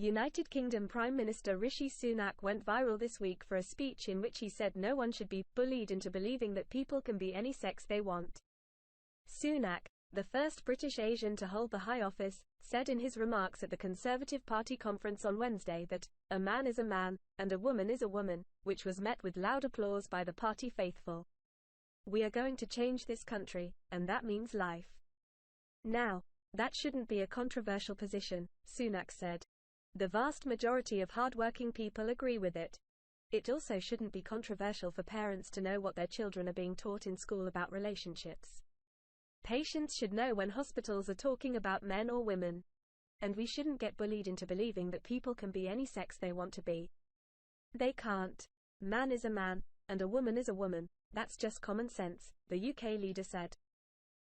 United Kingdom Prime Minister Rishi Sunak went viral this week for a speech in which he said no one should be bullied into believing that people can be any sex they want. Sunak, the first British Asian to hold the high office, said in his remarks at the Conservative Party conference on Wednesday that a man is a man, and a woman is a woman, which was met with loud applause by the party faithful. "We are going to change this country, and that means life." Now, that shouldn't be a controversial position, Sunak said. The vast majority of hard-working people agree with it. It also shouldn't be controversial for parents to know what their children are being taught in school about relationships. Patients should know when hospitals are talking about men or women. And we shouldn't get bullied into believing that people can be any sex they want to be. They can't. Man is a man, and a woman is a woman. That's just common sense, the UK leader said.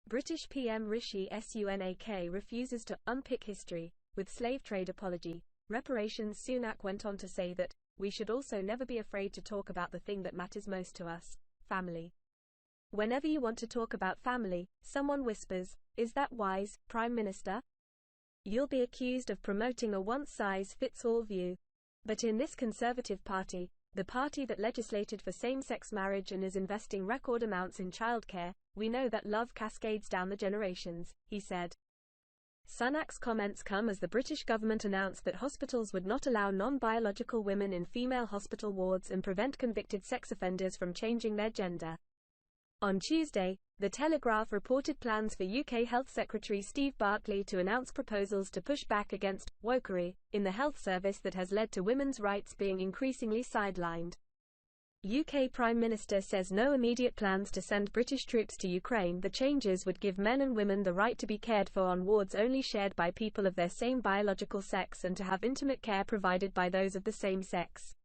British PM Rishi Sunak refuses to unpick history with slave trade apology, reparations. Sunak went on to say that we should also never be afraid to talk about the thing that matters most to us, family. Whenever you want to talk about family, someone whispers, "Is that wise, Prime Minister?" You'll be accused of promoting a one-size-fits-all view. But in this Conservative Party, the party that legislated for same-sex marriage and is investing record amounts in childcare, we know that love cascades down the generations, he said. Sunak's comments come as the British government announced that hospitals would not allow non-biological women in female hospital wards and prevent convicted sex offenders from changing their gender. On Tuesday, The Telegraph reported plans for UK Health Secretary Steve Barclay to announce proposals to push back against wokery in the health service that has led to women's rights being increasingly sidelined. UK Prime Minister says no immediate plans to send British troops to Ukraine. The changes would give men and women the right to be cared for on wards only shared by people of their same biological sex and to have intimate care provided by those of the same sex.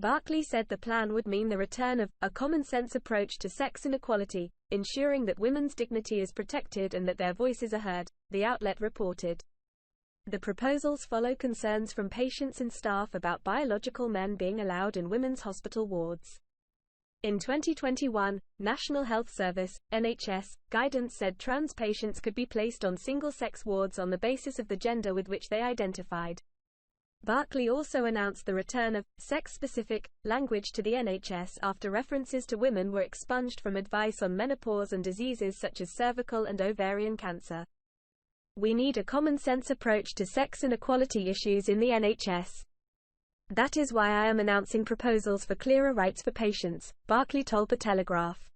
Barclay said the plan would mean the return of a common-sense approach to sex inequality, ensuring that women's dignity is protected and that their voices are heard, the outlet reported. The proposals follow concerns from patients and staff about biological men being allowed in women's hospital wards. In 2021, National Health Service (NHS) guidance said trans patients could be placed on single-sex wards on the basis of the gender with which they identified. Barclay also announced the return of sex-specific language to the NHS after references to women were expunged from advice on menopause and diseases such as cervical and ovarian cancer. "We need a common-sense approach to sex inequality issues in the NHS. That is why I am announcing proposals for clearer rights for patients," Barclay told The Telegraph.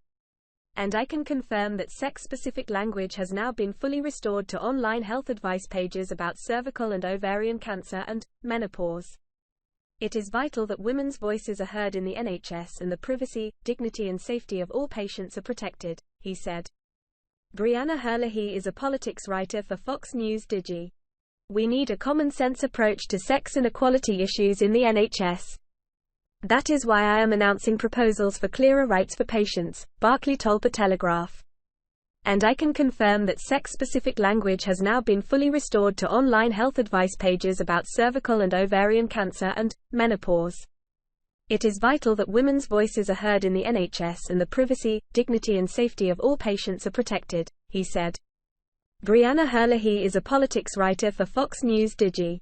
"And I can confirm that sex-specific language has now been fully restored to online health advice pages about cervical and ovarian cancer and menopause. It is vital that women's voices are heard in the NHS and the privacy, dignity and safety of all patients are protected," he said. Brianna Herlihy is a politics writer for Fox News Digi. "We need a common-sense approach to sex inequality issues in the NHS. That is why I am announcing proposals for clearer rights for patients," Barclay told The Telegraph. "And I can confirm that sex-specific language has now been fully restored to online health advice pages about cervical and ovarian cancer and menopause. It is vital that women's voices are heard in the NHS and the privacy, dignity and safety of all patients are protected," he said. Brianna Herlihy is a politics writer for Fox News Digi.